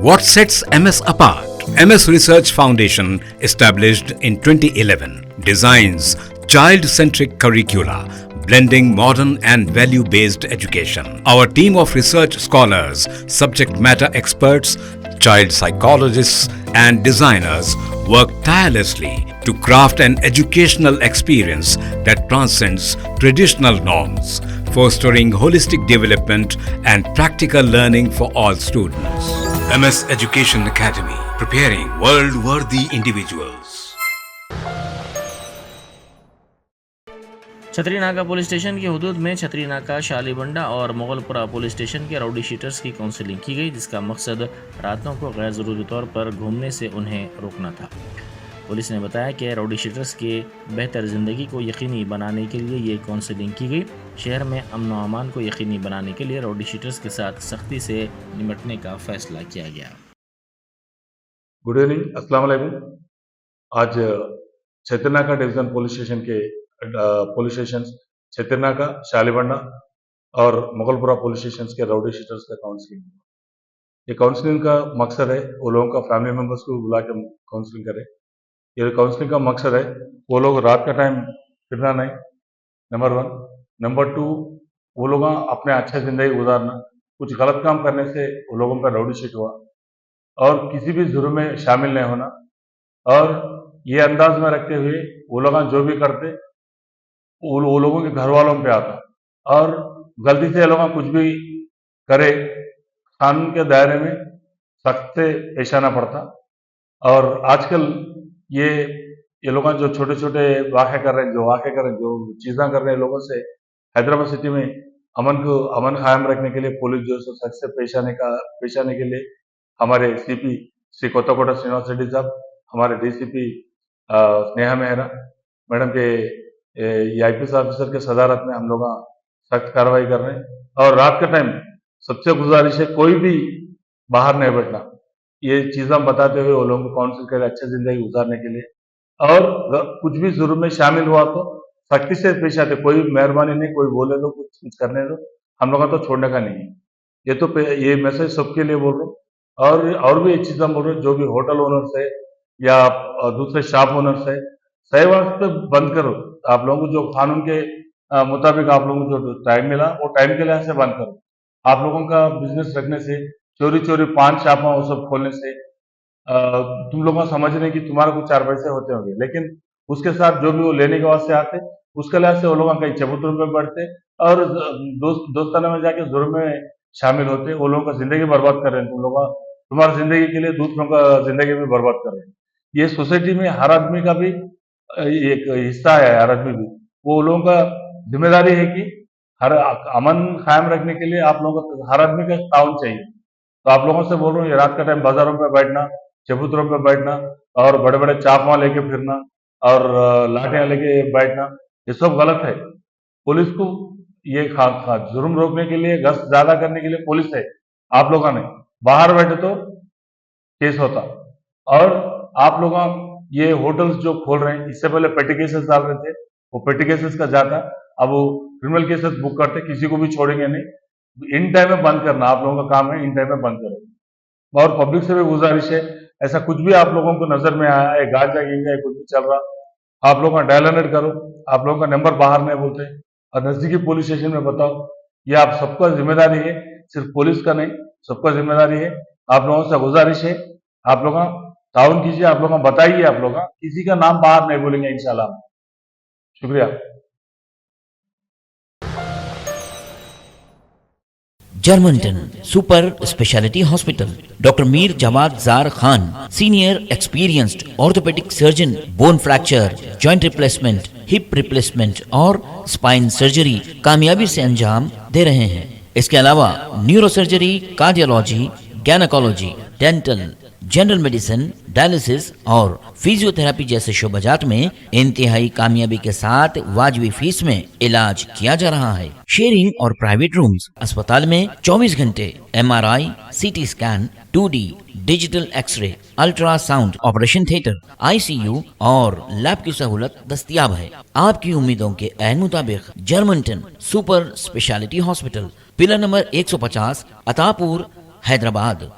What sets MS apart? MS Research Foundation, established in 2011, designs child-centric curricula, blending modern and value-based education. Our team of research scholars, subject matter experts, child psychologists and designers work tirelessly to craft an educational experience that transcends traditional norms, fostering holistic development and practical learning for all students. MS Education Academy, preparing world-worthy individuals. छतरी नाका police station की हुदूद में छतरी नाका, शालीबंडा और Mughalpura police station के rowdy sheeters की counselling की गई, जिसका मकसद रातों को गैर ज़रूरी तौर पर घूमने से उन्हें रोकना था। पुलिस ने बताया कि राउडी शीटर्स के बेहतर ज़िंदगी को यकीनी बनाने के लिए ये काउंसलिंग की गई। शहर में अमन व अमान को यकीनी बनाने के लिए राउडी शीटर्स के साथ सख्ती से निपटने का फैसला किया गया। गुड इवनिंग, अस्सलाम वालेकुम। आज छतरी नाका डिवीजन पुलिस स्टेशन के पुलिस स्टेशन छतरी नाका, शालीबंडा और मुगलपुरा पुलिस स्टेशन के राउडी शीटर्स का काउंसलिंग। ये काउंसलिंग का मकसद है वो लोगों का फैमिली मेंबर्स को बुला के काउंसलिंग करें। ये काउंसलिंग का मकसद है वो लोग रात का टाइम फिरना नहीं, नंबर 1। नंबर 2, वो लोग अपने अच्छे जिंदगी गुजारना। कुछ गलत काम करने से वो लोगों का राउडी शीट हुआ और किसी भी जुर्म में शामिल नहीं होना, और ये अंदाज में रखते हुए वो लोग जो भी करते वो लोगों के घर वालों पे आता, और गलती से ये लोग कुछ भी करे कानून के दायरे में सख्त से पेश आना पड़ता। और आजकल ये लोग जो छोटे छोटे वाक़े कर रहे हैं, जो चीज़ें कर रहे हैं लोगों से, हैदराबाद सिटी में अमन कायम रखने के लिए पुलिस जो है सख्त से पेश आने के लिए हमारे सीपी श्री कोत्ताकोटा श्रीनिवास रेड्डी साहब, हमारे डीसीपी स्नेहा मेहरा मैडम के आईपीएस ऑफिसर के सदारत में हम लोग सख्त कार्रवाई कर रहे हैं। और रात का टाइम सबसे गुजारिश है कोई भी बाहर नहीं बैठना। ये चीज़ें बताते हुए वो लोगों को काउंसिल करें अच्छी जिंदगी गुजारने के लिए, और कुछ भी जुर्म में शामिल हुआ तो सख्ती से पेश आते। कोई मेहरबानी नहीं, कोई बोले दो, कुछ करने दो, हम लोगों को तो छोड़ने का नहीं है। ये मैसेज सबके लिए बोल रहा हूँ। और भी एक चीज़ बोल रहे हैं, जो भी होटल ओनर्स है या दूसरे शॉप ओनर्स है, सही वक्त पे बंद करो। आप लोगों को जो कानून के मुताबिक आप लोगों को जो टाइम मिला वो टाइम के लिहाज से बंद करो। आप लोगों का बिजनेस रखने से, चोरी पान शापा वो सब खोलने से तुम लोगों को समझ रहे कि तुम्हारा कुछ 4 पैसे होते होंगे, लेकिन उसके साथ जो भी वो लेने के वास्ते आते उसके लिहाज से वो लोग कहीं चबूतरों में बैठते और दोस्ताना में जाके जुर्म में शामिल होते। वो लोगों का जिंदगी बर्बाद कर रहे हैं। तुम्हारी जिंदगी के लिए दूसरों का जिंदगी भी बर्बाद कर रहे हैं। ये सोसाइटी में हर आदमी का भी एक हिस्सा है। हर आदमी भी वो लोगों का जिम्मेदारी है कि हर अमन कायम रखने के लिए आप लोगों को हर आदमी का ताउन चाहिए। तो आप लोगों से बोल रहा हूँ, ये रात का टाइम बाजारों पे बैठना, चबूतरों पे बैठना और बड़े बड़े चाकू लेके फिरना और लाठियां लेके बैठना, ये सब गलत है। पुलिस को ये जुर्म रोकने के लिए, गश्त ज्यादा करने के लिए पुलिस है। आप लोगों ने बाहर बैठे तो केस होता। और आप लोग ये होटल्स जो खोल रहे हैं, इससे पहले पेटी केसेस डाल रहे थे, वो पेटी केसेस का जाता, अब वो क्रिमिनल केसेस बुक करते, किसी को भी छोड़ेंगे नहीं। इन टाइम में बंद करना आप लोगों का काम है, इन टाइम में बंद करो। और पब्लिक से भी गुजारिश है, ऐसा कुछ भी आप लोगों को नजर में आया है, गांजा गिंजा कुछ भी चल रहा, आप लोगों का डायल अलर्ट करो। आप लोगों का नंबर बाहर नहीं बोलते और नजदीकी पुलिस स्टेशन में बताओ। ये आप सबका जिम्मेदारी है, सिर्फ पुलिस का नहीं, सबका जिम्मेदारी है। आप लोगों से गुजारिश है, आप लोग ताउन कीजिए, आप लोग बताइए, आप लोग किसी का नाम बाहर नहीं बोलेंगे इंशाल्लाह। शुक्रिया। Germanton super speciality hospital, doctor Mir Jawad Jar Khan, senior experienced orthopaedic surgeon, bone fracture, joint replacement, hip replacement और स्पाइन सर्जरी कामयाबी से अंजाम दे रहे हैं। इसके अलावा neuro surgery, cardiology, gynaecology, dental, general medicine, dialysis और फिजियोथेरेपी जैसे शोबाजात में इंतहाई कामयाबी के साथ वाजबी फीस में इलाज किया जा रहा है। शेयरिंग और प्राइवेट रूम्स, अस्पताल में 24 घंटे MRI, CT scan, 2D digital x-ray, ultrasound, operation theatre, ICU और लैब की सहूलत दस्तयाब है। आपकी उम्मीदों के ऐन मुताबिक Germanton super speciality hospital, pillar number 150, Attapur, Hyderabad.